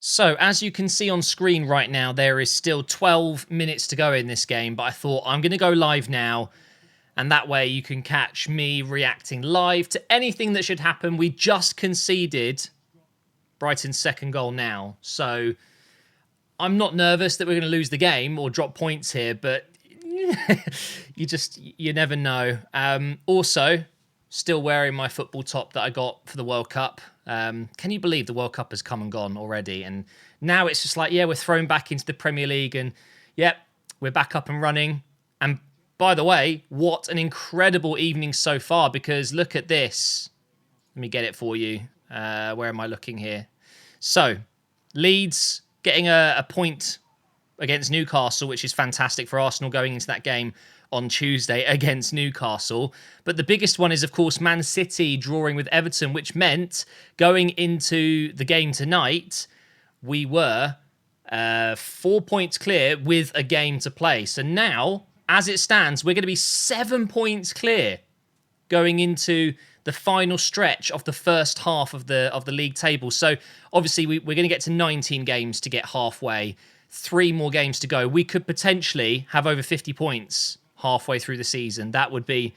So, as you can see on screen right now, there is still 12 minutes to go in this game, but I thought I'm going to go live now, and that way you can catch me reacting live to anything that should happen. We just conceded Brighton's second goal now, so I'm not nervous that we're going to lose the game or drop points here, but you never know. Also, still wearing my football top that I got for the World Cup. Can you believe the World Cup has come and gone already? And now it's just like, yeah, we're thrown back into the Premier League and, yep, we're back up and running. And by the way, what an incredible evening so far, because look at this. Let me get it for you. Where am I looking here? So, Leeds getting a point against Newcastle, which is fantastic for Arsenal going into that game on Tuesday against Newcastle. But the biggest one is, of course, Man City drawing with Everton, which meant going into the game tonight, we were 4 points clear with a game to play. So now, as it stands, we're going to be 7 points clear going into the final stretch of the first half of the league table. So obviously we're going to get to 19 games to get halfway. 3 more games to go. We could potentially have over 50 points halfway through the season. That would be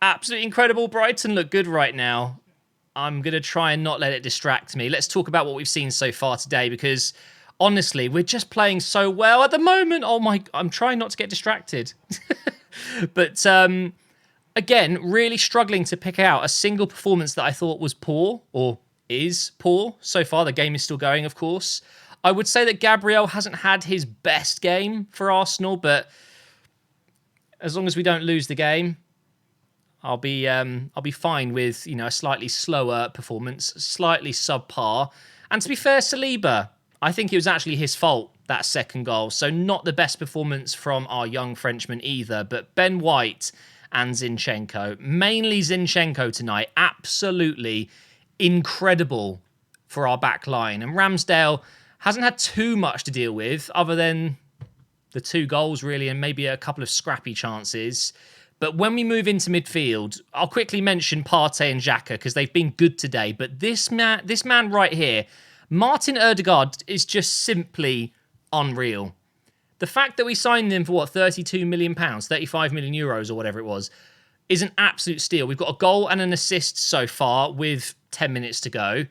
absolutely incredible. Brighton look good right now. I'm going to try and not let it distract me. Let's talk about what we've seen so far today, because honestly, we're just playing so well at the moment. Oh my, I'm trying not to get distracted. But again, really struggling to pick out a single performance that I thought was poor or is poor. So far, the game is still going, of course. I would say that Gabriel hasn't had his best game for Arsenal, but as long as we don't lose the game, I'll be fine with, you know, a slightly slower performance, slightly subpar. And to be fair, Saliba, I think it was actually his fault, that second goal. So not the best performance from our young Frenchman either, but Ben White and Zinchenko, mainly Zinchenko tonight, absolutely incredible for our back line. And Ramsdale hasn't had too much to deal with other than the 2 goals, really, and maybe a couple of scrappy chances. But when we move into midfield, I'll quickly mention Partey and Xhaka because they've been good today. But this man right here, Martin Ødegaard, is just simply unreal. The fact that we signed him for, what, £32 million, 35 million euros or whatever it was, is an absolute steal. We've got a goal and an assist so far with 10 minutes to go.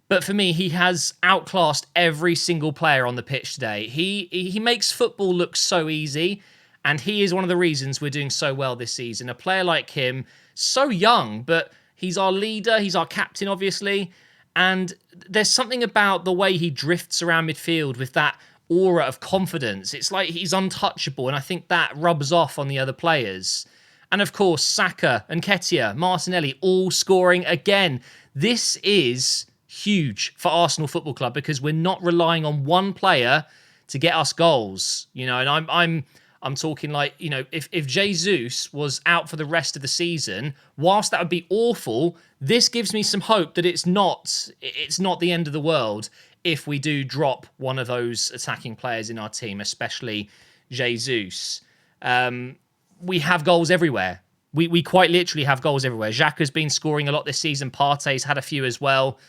But for me, he has outclassed every single player on the pitch today. He makes football look so easy, and he is one of the reasons we're doing so well this season. A player like him, so young, but he's our leader, he's our captain, obviously, and there's something about the way he drifts around midfield with that aura of confidence. It's like he's untouchable, and I think that rubs off on the other players. And of course, Saka and Nketiah, Martinelli, all scoring again. This is huge for Arsenal Football Club because we're not relying on one player to get us goals, you know. And I'm talking like, you know, if Jesus was out for the rest of the season, whilst that would be awful, this gives me some hope that it's not the end of the world if we do drop one of those attacking players in our team, especially Jesus. We have goals everywhere. We quite literally have goals everywhere. Xhaka's been scoring a lot this season. Partey's had a few as well.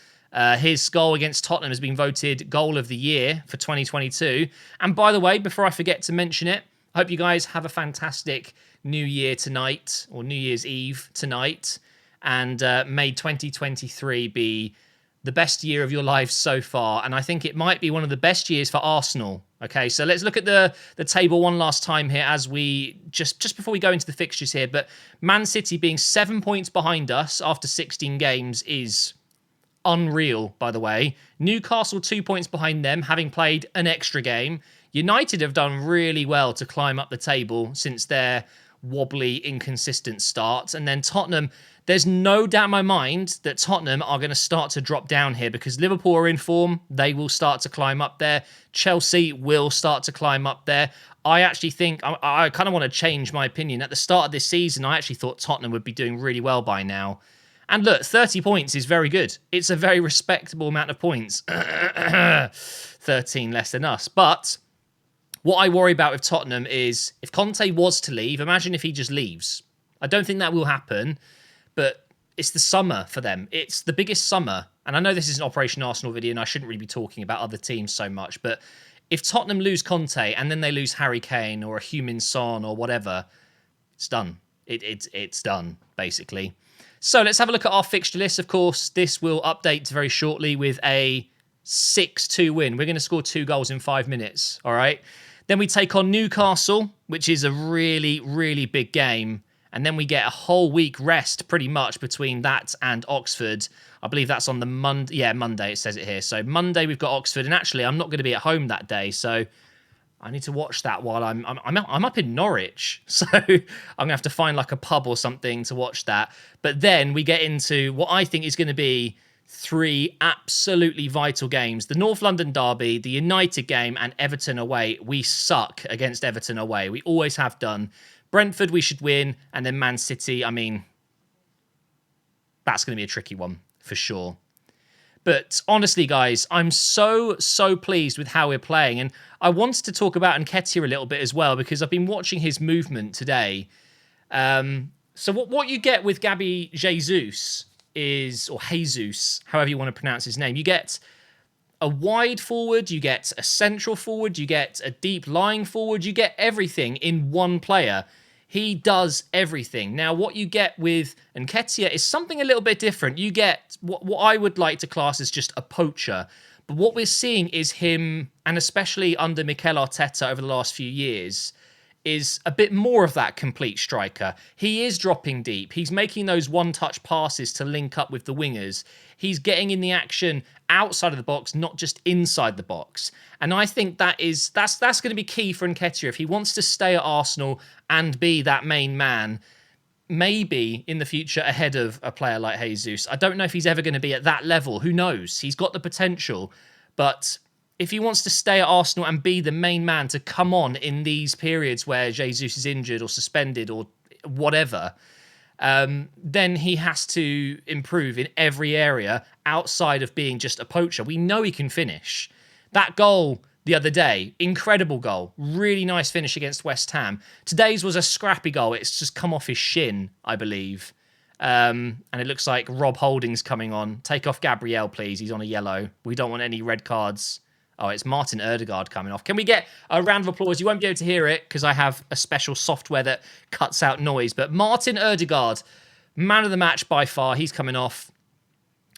His goal against Tottenham has been voted Goal of the Year for 2022. And by the way, before I forget to mention it, I hope you guys have a fantastic New Year tonight, or New Year's Eve tonight. And may 2023 be the best year of your lives so far. And I think it might be one of the best years for Arsenal. Okay, so let's look at the table one last time here as we, just before we go into the fixtures here. But Man City being 7 points behind us after 16 games is unreal, by the way. Newcastle 2 points behind them, having played an extra game. United have done really well to climb up the table since their wobbly, inconsistent start. And then Tottenham, there's no doubt in my mind that Tottenham are going to start to drop down here because Liverpool are in form. They will start to climb up there. Chelsea will start to climb up there. I actually think, I kind of want to change my opinion. At the start of this season, I actually thought Tottenham would be doing really well by now. And look, 30 points is very good. It's a very respectable amount of points. 13 less than us. But what I worry about with Tottenham is if Conte was to leave, imagine if he just leaves. I don't think that will happen, but it's the summer for them. It's the biggest summer and I know this is an Operation Arsenal video and I shouldn't really be talking about other teams so much, but if Tottenham lose Conte and then they lose Harry Kane or a Heung-min Son or whatever, it's done. It's done, basically. So let's have a look at our fixture list. Of course, this will update very shortly with a 6-2 win. We're going to score 2 goals in 5 minutes, all right? Then we take on Newcastle, which is a really, really big game. And then we get a whole week rest pretty much between that and Oxford. I believe that's on the Monday. Yeah, Monday, it says it here. So Monday we've got Oxford. And actually, I'm not going to be at home that day. So I need to watch that while I'm up in Norwich. So I'm going to have to find like a pub or something to watch that. But then we get into what I think is going to be 3 absolutely vital games. The North London derby, the United game, and Everton away. We suck against Everton away. We always have done. Brentford, we should win. And then Man City, I mean, that's going to be a tricky one for sure. But honestly, guys, I'm so pleased with how we're playing. And I wanted to talk about Nketiah a little bit as well, because I've been watching his movement today. So what you get with Gabby Jesus is, or Jesus, however you want to pronounce his name, you get a wide forward, you get a central forward, you get a deep lying forward, you get everything in one player. He does everything. Now, what you get with Nketiah is something a little bit different. You get what I would like to class as just a poacher. But what we're seeing is him, and especially under Mikel Arteta over the last few years, is a bit more of that complete striker. He is dropping deep. He's making those one-touch passes to link up with the wingers. He's getting in the action outside of the box, not just inside the box. And I think that's going to be key for Nketiah if he wants to stay at Arsenal and be that main man, maybe in the future ahead of a player like Jesus. I don't know if he's ever going to be at that level. Who knows? He's got the potential, but if he wants to stay at Arsenal and be the main man to come on in these periods where Jesus is injured or suspended or whatever, then he has to improve in every area outside of being just a poacher. We know he can finish. That goal the other day, incredible goal. Really nice finish against West Ham. Today's was a scrappy goal. It's just come off his shin, I believe. And it looks like Rob Holding's coming on. Take off Gabriel, please. He's on a yellow. We don't want any red cards. Oh, it's Martin Ødegaard coming off. Can we get a round of applause? You won't be able to hear it because I have a special software that cuts out noise. But Martin Ødegaard, man of the match by far. He's coming off.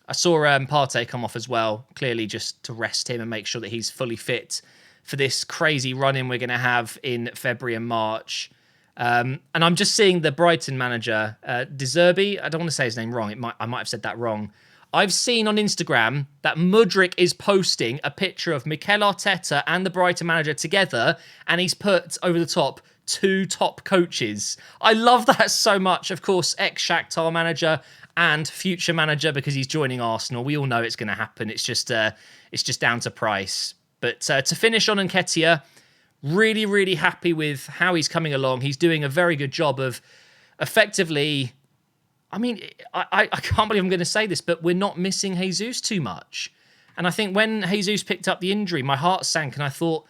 I saw Partey come off as well, clearly just to rest him and make sure that he's fully fit for this crazy run-in we're going to have in February and March. And I'm just seeing the Brighton manager, De Zerbi. I don't want to say his name wrong. I might have said that wrong. I've seen on Instagram that Mudryk is posting a picture of Mikel Arteta and the Brighton manager together, and he's put over the top 2 top coaches. I love that so much. Of course, ex-Shakhtar manager and future manager, because he's joining Arsenal. We all know it's going to happen. It's just down to price. But to finish on Nketiah, really, really happy with how he's coming along. He's doing a very good job of effectively, I mean, I can't believe I'm going to say this, but we're not missing Jesus too much. And I think when Jesus picked up the injury, my heart sank and I thought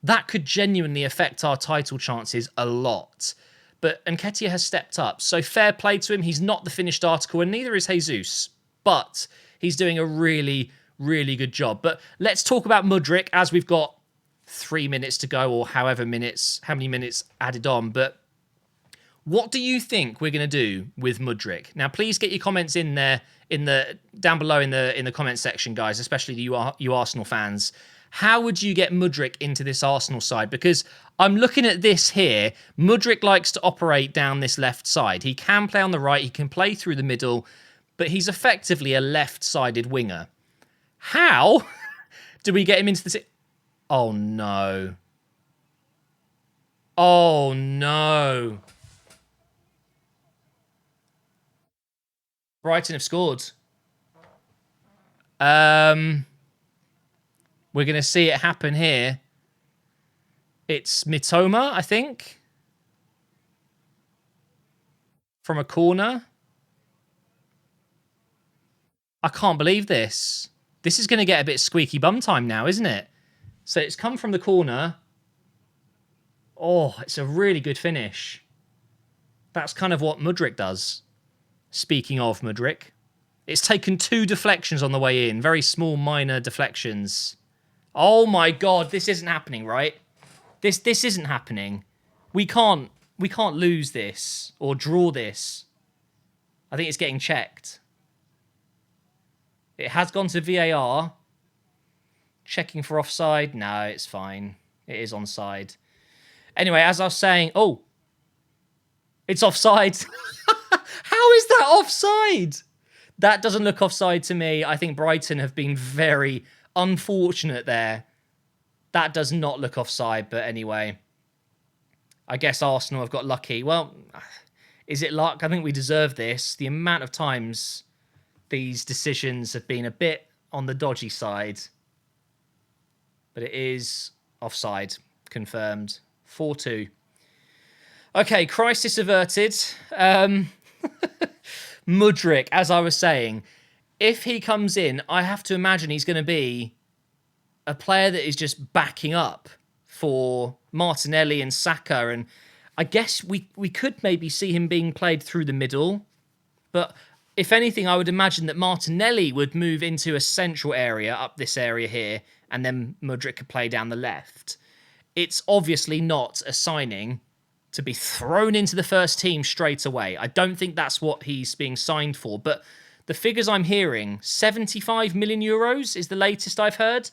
that could genuinely affect our title chances a lot. But Nketiah has stepped up. So fair play to him. He's not the finished article and neither is Jesus. But he's doing a really, really good job. But let's talk about Mudryk as we've got 3 minutes to go or how many minutes added on. But what do you think we're going to do with Mudryk? Now, please get your comments in there, down below in the comment section, guys, especially you Arsenal fans. How would you get Mudryk into this Arsenal side? Because I'm looking at this here. Mudryk likes to operate down this left side. He can play on the right. He can play through the middle, but he's effectively a left-sided winger. How do we get him into this? Oh, no. Oh, no. Brighton have scored. We're going to see it happen here. It's Mitoma, I think. From a corner. I can't believe this. This is going to get a bit squeaky bum time now, isn't it? So it's come from the corner. Oh, it's a really good finish. That's kind of what Mudryk does. Speaking of Mudryk, It's taken 2 deflections on the way in. Very small, minor deflections. Oh my God, this isn't happening, right? This isn't happening. We can't lose this or draw this. I think it's getting checked. It has gone to VAR. Checking for offside. No, it's fine. It is onside. Anyway, as I was saying, oh, it's offside. How is that offside? That doesn't look offside to me. I think Brighton have been very unfortunate there. That does not look offside, but anyway. I guess Arsenal have got lucky. Well, is it luck? I think we deserve this. The amount of times these decisions have been a bit on the dodgy side. But it is offside. Confirmed. 4-2. Okay, crisis averted. Mudryk, as I was saying, if he comes in, I have to imagine he's going to be a player that is just backing up for Martinelli and Saka. And I guess we could maybe see him being played through the middle. But if anything, I would imagine that Martinelli would move into a central area, up this area here, and then Mudryk could play down the left. It's obviously not a signing to be thrown into the first team straight away. I don't think that's what he's being signed for. But the figures I'm hearing, 75 million euros is the latest I've heard.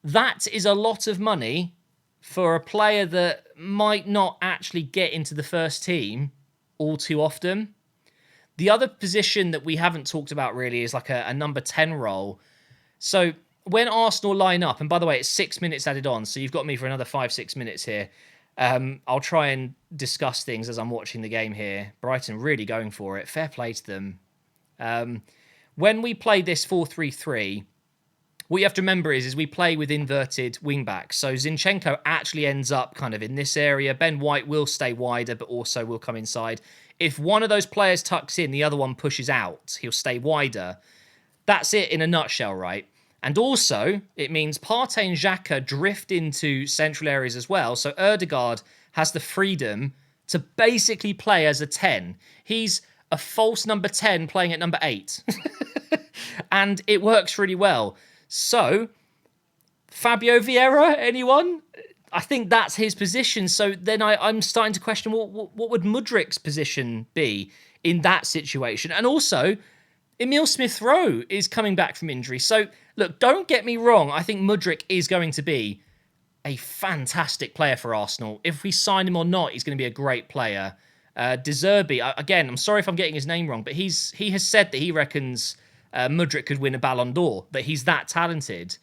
That is a lot of money for a player that might not actually get into the first team all too often. The other position that we haven't talked about really is like a number 10 role. So when Arsenal line up, and by the way, it's 6 minutes added on, so you've got me for another 5-6 minutes here. I'll try and discuss things as I'm watching the game here. Brighton really going for it. Fair play to them. When we play this 4-3-3, what you have to remember is we play with inverted wing-backs. So Zinchenko actually ends up kind of in this area. Ben White will stay wider, but also will come inside. If one of those players tucks in, the other one pushes out. He'll stay wider. That's it in a nutshell, right? And also, it means Partey and Xhaka drift into central areas as well. So Ødegaard has the freedom to basically play as a 10. He's a false number 10 playing at number 8. And it works really well. So, Fabio Vieira, anyone? I think that's his position. So then I'm starting to question, what would Mudryk's position be in that situation? And also, Emil Smith-Rowe is coming back from injury. So, look, don't get me wrong. I think Mudryk is going to be a fantastic player for Arsenal. If we sign him or not, he's going to be a great player. De Zerbi, again, I'm sorry if I'm getting his name wrong, but he has said that he reckons Mudryk could win a Ballon d'Or, that he's that talented.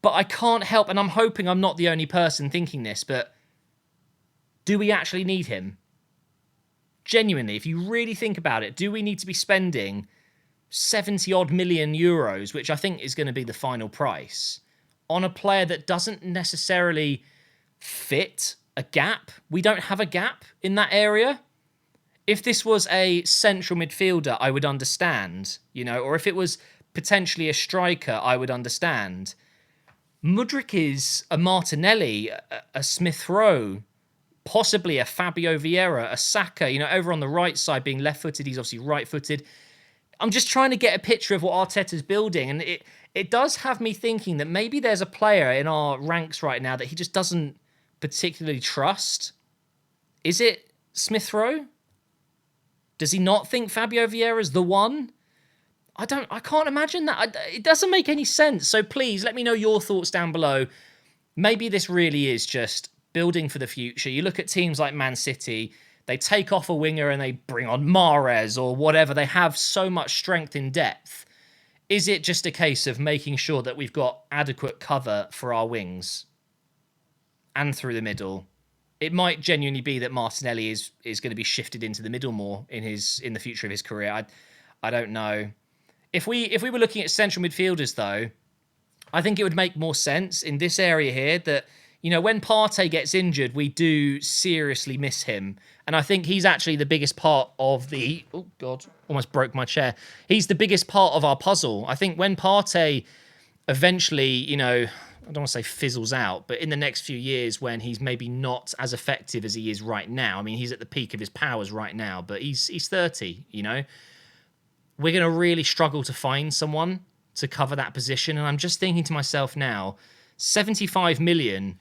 But I can't help, and I'm hoping I'm not the only person thinking this, but do we actually need him? Genuinely, if you really think about it, do we need to be spending 70-odd million euros, which I think is going to be the final price, on a player that doesn't necessarily fit a gap? We don't have a gap in that area. If this was a central midfielder, I would understand, or if it was potentially a striker, I would understand. Mudryk is a Martinelli, a Smith-Rowe, possibly a Fabio Vieira, a Saka, over on the right side being left-footed. He's obviously right-footed. I'm just trying to get a picture of what Arteta's building, and it does have me thinking that maybe there's a player in our ranks right now that he just doesn't particularly trust. Is it Smith-Rowe? Does he not think Fabio Vieira's the one? I can't imagine that. It doesn't make any sense. So please let me know your thoughts down below. Maybe this really is just building for the future. You look at teams like Man City, they take off a winger and they bring on Mahrez or whatever. They have so much strength in depth. Is it just a case of making sure that we've got adequate cover for our wings and through the middle? It might genuinely be that Martinelli is going to be shifted into the middle more in the future of his career. I don't know. If we were looking at central midfielders, though, I think it would make more sense in this area here that, when Partey gets injured, we do seriously miss him. And I think he's actually the biggest part of the... Oh, God, almost broke my chair. He's the biggest part of our puzzle. I think when Partey eventually, I don't want to say fizzles out, but in the next few years when he's maybe not as effective as he is right now, I mean, he's at the peak of his powers right now, but he's 30, we're going to really struggle to find someone to cover that position. And I'm just thinking to myself now, 75 million,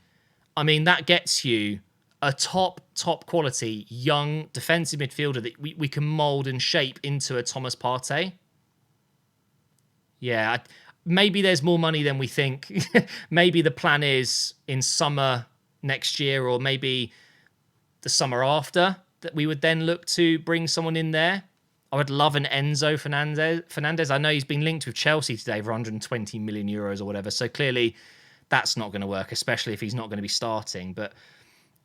I mean, that gets you a top quality young defensive midfielder that we can mould and shape into a Thomas Partey. Yeah, maybe there's more money than we think. Maybe the plan is in summer next year, or maybe the summer after, that we would then look to bring someone in there. I would love an Enzo Fernandez. I know he's been linked with Chelsea today for 120 million euros or whatever. So clearly that's not going to work, especially if he's not going to be starting. But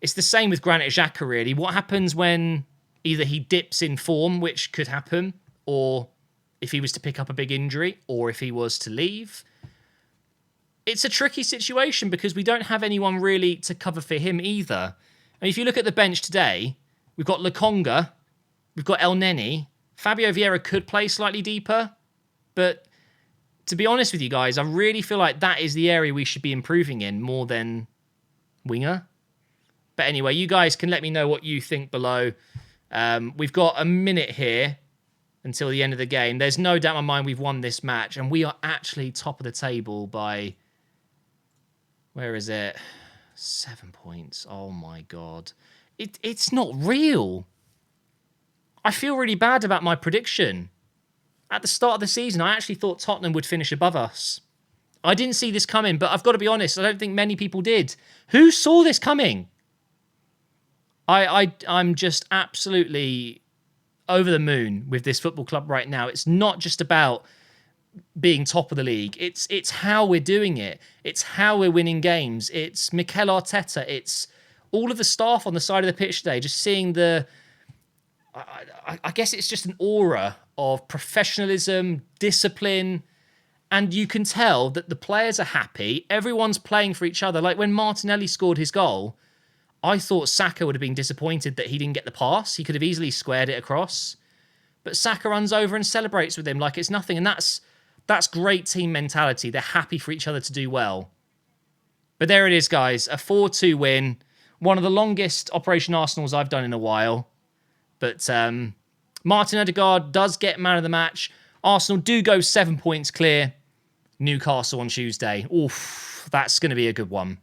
it's the same with Granit Xhaka, really. What happens when either he dips in form, which could happen, or if he was to pick up a big injury, or if he was to leave? It's a tricky situation because we don't have anyone really to cover for him either. I mean, if you look at the bench today, we've got Lokonga, we've got El Neni. Fabio Vieira could play slightly deeper, but to be honest with you guys, I really feel like that is the area we should be improving in more than winger. But anyway, you guys can let me know what you think below. We've got a minute here until the end of the game. There's no doubt in my mind we've won this match, and we are actually top of the table by... Where is it? 7 points. Oh my God. It's not real. I feel really bad about my prediction. At the start of the season, I actually thought Tottenham would finish above us. I didn't see this coming, but I've got to be honest, I don't think many people did. Who saw this coming? I'm just absolutely over the moon with this football club right now. It's not just about being top of the league. It's how we're doing it. It's how we're winning games. It's Mikel Arteta. It's all of the staff on the side of the pitch today, just seeing the... I guess it's just an aura of professionalism, discipline, and you can tell that the players are happy. Everyone's playing for each other. Like when Martinelli scored his goal, I thought Saka would have been disappointed that he didn't get the pass. He could have easily squared it across. But Saka runs over and celebrates with him like it's nothing. And that's great team mentality. They're happy for each other to do well. But there it is, guys. A 4-2 win. One of the longest Operation Arsenals I've done in a while. But Martin Odegaard does get man of the match. Arsenal do go 7 points clear. Newcastle on Tuesday. Oof, that's going to be a good one.